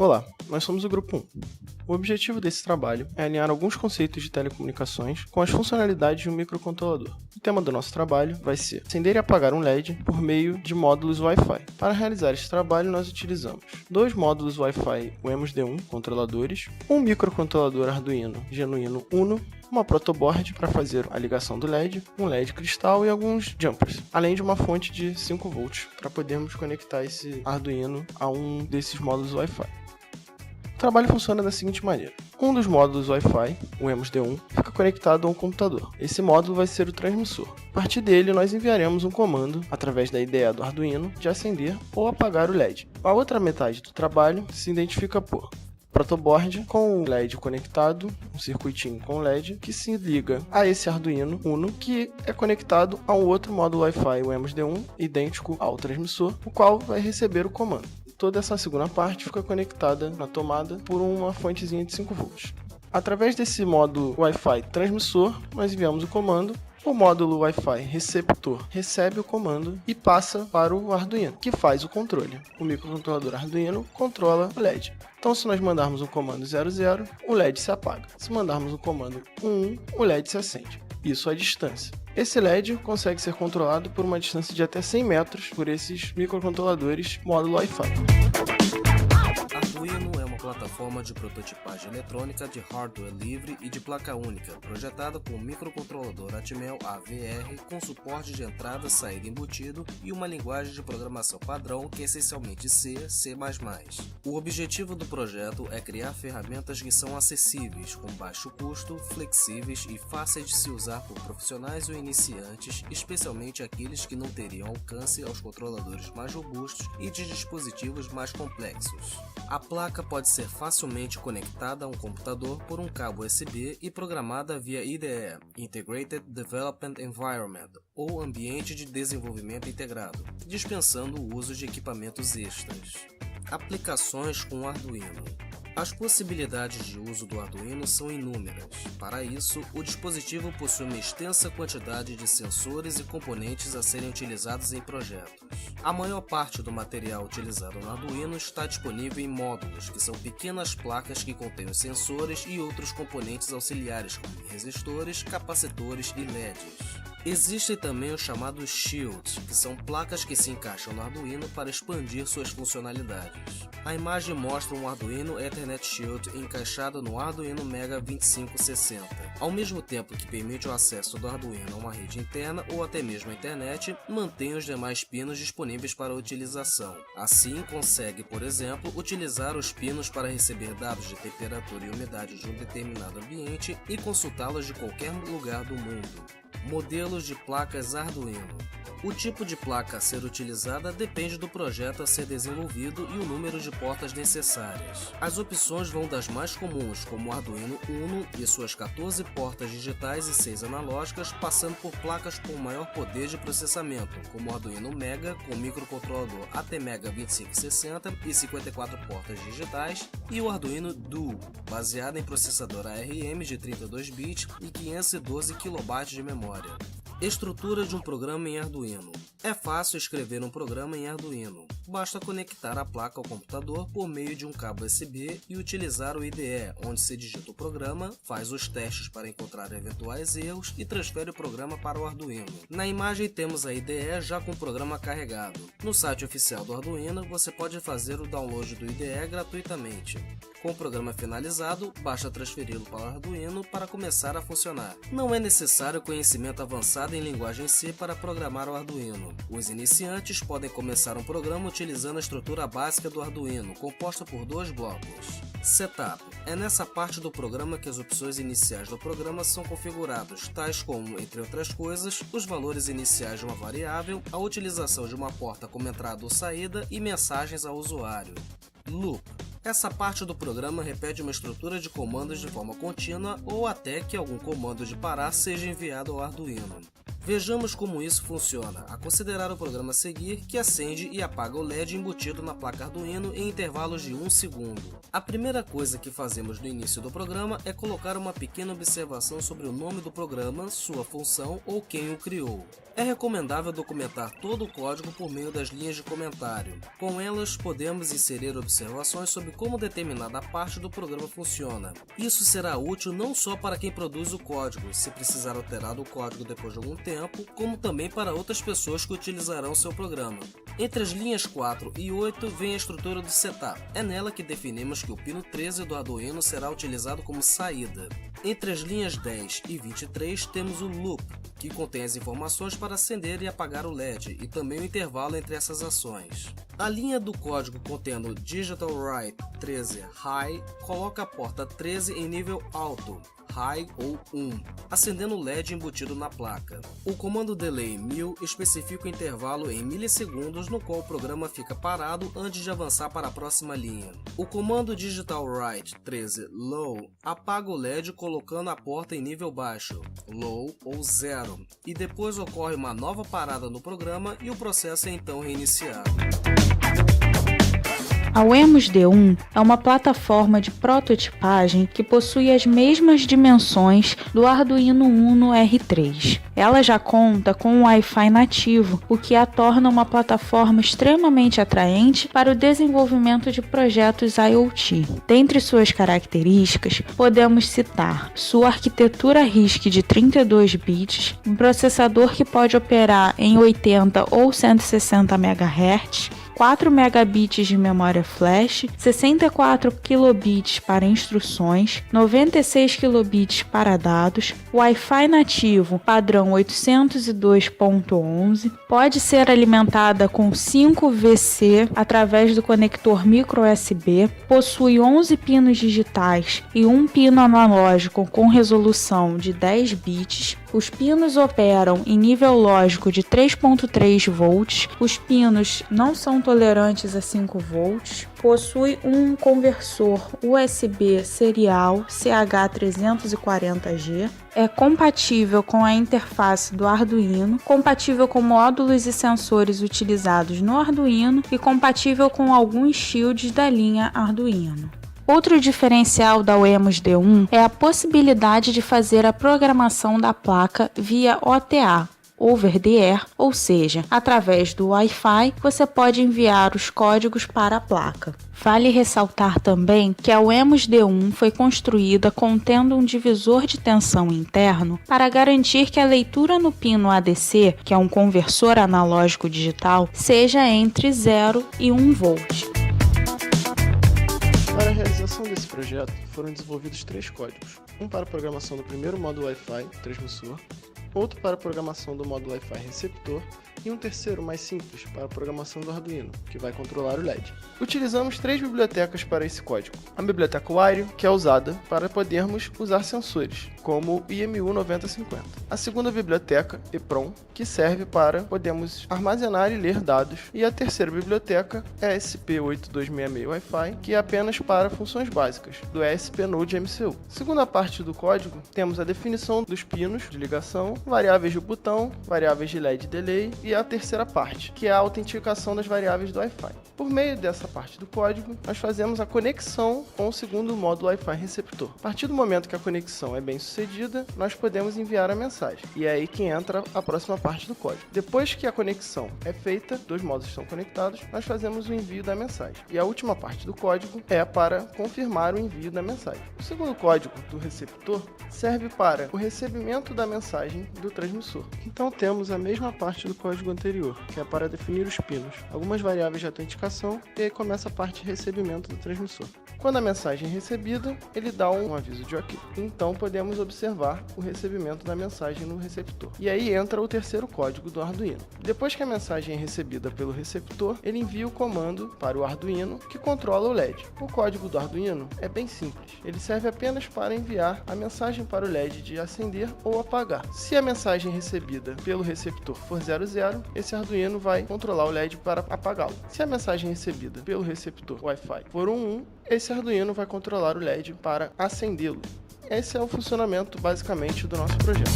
Olá, nós somos o Grupo 1. O objetivo desse trabalho é alinhar alguns conceitos de telecomunicações com as funcionalidades de um microcontrolador. O tema do nosso trabalho vai ser acender e apagar um LED por meio de módulos Wi-Fi. Para realizar este trabalho, nós utilizamos dois módulos Wi-Fi UEMUS D1 controladores, um microcontrolador Arduino Genuino Uno, uma protoboard para fazer a ligação do LED, um LED cristal e alguns jumpers, além de uma fonte de 5 volts para podermos conectar esse Arduino a um desses módulos Wi-Fi. O trabalho funciona da seguinte maneira: um dos módulos Wi-Fi, o UEMUS D1, fica conectado a um computador. Esse módulo vai ser o transmissor. A partir dele, nós enviaremos um comando, através da IDE do Arduino, de acender ou apagar o LED. A outra metade do trabalho se identifica por protoboard com o LED conectado, um circuitinho com LED, que se liga a esse Arduino Uno, que é conectado a um outro módulo Wi-Fi, o UEMUS D1, idêntico ao transmissor, o qual vai receber o comando. Toda essa segunda parte fica conectada na tomada por uma fontezinha de 5 volts. Através desse módulo Wi-Fi transmissor, nós enviamos o comando. O módulo Wi-Fi receptor recebe o comando e passa para o Arduino, que faz o controle. O microcontrolador Arduino controla o LED. Então, se nós mandarmos um comando 00, o LED se apaga. Se mandarmos um comando 11, o LED se acende. Isso à distância. Esse LED consegue ser controlado por uma distância de até 100 metros por esses microcontroladores módulo Wi-Fi. Arduino é uma plataforma de prototipagem eletrônica de hardware livre e de placa única, projetada com um microcontrolador Atmel AVR com suporte de entrada, saída embutido e uma linguagem de programação padrão que é essencialmente C, C++. O objetivo do projeto é criar ferramentas que são acessíveis, com baixo custo, flexíveis e fáceis de se usar por profissionais ou iniciantes, especialmente aqueles que não teriam alcance aos controladores mais robustos e de dispositivos mais complexos. A placa pode ser facilmente conectada a um computador por um cabo USB e programada via IDE, Integrated Development Environment, ou Ambiente de Desenvolvimento Integrado, dispensando o uso de equipamentos extras. Aplicações com Arduino. As possibilidades de uso do Arduino são inúmeras. Para isso, o dispositivo possui uma extensa quantidade de sensores e componentes a serem utilizados em projetos. A maior parte do material utilizado no Arduino está disponível em módulos, que são pequenas placas que contêm os sensores e outros componentes auxiliares, como resistores, capacitores e LEDs. Existem também os chamados shields, que são placas que se encaixam no Arduino para expandir suas funcionalidades. A imagem mostra um Arduino Ethernet Shield encaixado no Arduino Mega 2560, ao mesmo tempo que permite o acesso do Arduino a uma rede interna ou até mesmo a internet, mantém os demais pinos disponíveis para utilização. Assim, consegue, por exemplo, utilizar os pinos para receber dados de temperatura e umidade de um determinado ambiente e consultá-los de qualquer lugar do mundo. Modelos de placas Arduino. O tipo de placa a ser utilizada depende do projeto a ser desenvolvido e o número de portas necessárias. As opções vão das mais comuns, como o Arduino Uno e suas 14 portas digitais e 6 analógicas, passando por placas com maior poder de processamento, como o Arduino Mega, com microcontrolador ATmega 2560 e 54 portas digitais, e o Arduino Duo, baseado em processador ARM de 32 bits e 512 KB de memória. Estrutura de um programa em Arduino. É fácil escrever um programa em Arduino. Basta conectar a placa ao computador por meio de um cabo USB e utilizar o IDE, onde se digita o programa, faz os testes para encontrar eventuais erros e transfere o programa para o Arduino. Na imagem temos a IDE já com o programa carregado. No site oficial do Arduino você pode fazer o download do IDE gratuitamente. Com o programa finalizado, basta transferi-lo para o Arduino para começar a funcionar. Não é necessário conhecimento avançado em linguagem C para programar o Arduino. Os iniciantes podem começar um programa utilizando a estrutura básica do Arduino, composta por 2 blocos. Setup. É nessa parte do programa que as opções iniciais do programa são configuradas, tais como, entre outras coisas, os valores iniciais de uma variável, a utilização de uma porta como entrada ou saída e mensagens ao usuário. Loop. Essa parte do programa repete uma estrutura de comandos de forma contínua ou até que algum comando de parar seja enviado ao Arduino. Vejamos como isso funciona, a considerar o programa a seguir, que acende e apaga o LED embutido na placa Arduino em intervalos de 1 segundo. A primeira coisa que fazemos no início do programa é colocar uma pequena observação sobre o nome do programa, sua função ou quem o criou. É recomendável documentar todo o código por meio das linhas de comentário. Com elas, podemos inserir observações sobre como determinada parte do programa funciona. Isso será útil não só para quem produz o código, se precisar alterar o código depois de algum tempo, como também para outras pessoas que utilizarão seu programa. Entre as linhas 4 e 8 vem a estrutura do setup. É nela que definimos que o pino 13 do Arduino será utilizado como saída. Entre as linhas 10 e 23 temos o loop, que contém as informações para acender e apagar o LED, e também o intervalo entre essas ações. A linha do código contendo Digital Write 13 High coloca a porta 13 em nível alto, High ou 1, acendendo o LED embutido na placa. O comando Delay 1000 especifica o intervalo em milissegundos no qual o programa fica parado antes de avançar para a próxima linha. O comando Digital Write 13 Low apaga o LED colocando a porta em nível baixo, Low ou 0, e depois ocorre uma nova parada no programa e o processo é então reiniciado. A Wemos D1 é uma plataforma de prototipagem que possui as mesmas dimensões do Arduino Uno R3. Ela já conta com um Wi-Fi nativo, o que a torna uma plataforma extremamente atraente para o desenvolvimento de projetos IoT. Dentre suas características, podemos citar sua arquitetura RISC de 32 bits, um processador que pode operar em 80 ou 160 MHz, 4 megabits de memória flash, 64 kilobits para instruções, 96 kilobits para dados, Wi-Fi nativo padrão 802.11, pode ser alimentada com 5VC através do conector micro USB, possui 11 pinos digitais e um pino analógico com resolução de 10 bits. Os pinos operam em nível lógico de 3.3 volts, os pinos não são tolerantes a 5 volts, possui um conversor USB serial CH340G, é compatível com a interface do Arduino, compatível com módulos e sensores utilizados no Arduino e compatível com alguns shields da linha Arduino. Outro diferencial da Wemos D1 é a possibilidade de fazer a programação da placa via OTA, over the air, ou seja, através do Wi-Fi você pode enviar os códigos para a placa. Vale ressaltar também que a Wemos D1 foi construída contendo um divisor de tensão interno para garantir que a leitura no pino ADC, que é um conversor analógico digital, seja entre 0 e 1 volt. Para a realização desse projeto, foram desenvolvidos 3 códigos. Um para a programação do primeiro módulo Wi-Fi, transmissor, outro para a programação do módulo Wi-Fi receptor e um terceiro mais simples para a programação do Arduino, que vai controlar o LED. Utilizamos 3 bibliotecas para esse código. A biblioteca Wirio, que é usada para podermos usar sensores, como o IMU9050. A segunda biblioteca, EEPROM, que serve para podermos armazenar e ler dados. E a terceira biblioteca é ESP8266 Wi-Fi, que é apenas para funções básicas, do ESP-Node MCU. Segunda parte do código, temos a definição dos pinos de ligação, variáveis de botão, variáveis de LED delay e a terceira parte, que é a autenticação das variáveis do Wi-Fi. Por meio dessa parte do código, nós fazemos a conexão com o segundo módulo Wi-Fi receptor. A partir do momento que a conexão é bem sucedida, nós podemos enviar a mensagem. E é aí que entra a próxima parte do código. Depois que a conexão é feita, 2 módulos estão conectados, nós fazemos o envio da mensagem. E a última parte do código é para confirmar o envio da mensagem. O segundo código do receptor serve para o recebimento da mensagem do transmissor. Então temos a mesma parte do código anterior, que é para definir os pinos, algumas variáveis de autenticação, e aí começa a parte de recebimento do transmissor. Quando a mensagem é recebida, ele dá um aviso de OK. Então podemos observar o recebimento da mensagem no receptor. E aí entra o terceiro código do Arduino. Depois que a mensagem é recebida pelo receptor, ele envia o comando para o Arduino, que controla o LED. O código do Arduino é bem simples. Ele serve apenas para enviar a mensagem para o LED de acender ou apagar. Se a mensagem recebida pelo receptor for 00, esse Arduino vai controlar o LED para apagá-lo. Se a mensagem recebida pelo receptor Wi-Fi for 11, esse Arduino vai controlar o LED para acendê-lo. Esse é o funcionamento basicamente do nosso projeto.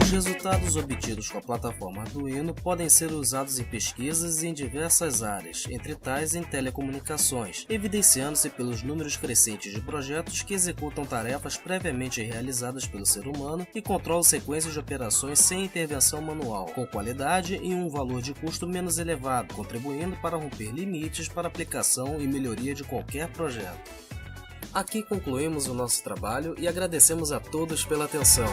O Os resultados obtidos com a plataforma Arduino podem ser usados em pesquisas em diversas áreas, entre tais em telecomunicações, evidenciando-se pelos números crescentes de projetos que executam tarefas previamente realizadas pelo ser humano e controlam sequências de operações sem intervenção manual, com qualidade e um valor de custo menos elevado, contribuindo para romper limites para aplicação e melhoria de qualquer projeto. Aqui concluímos o nosso trabalho e agradecemos a todos pela atenção.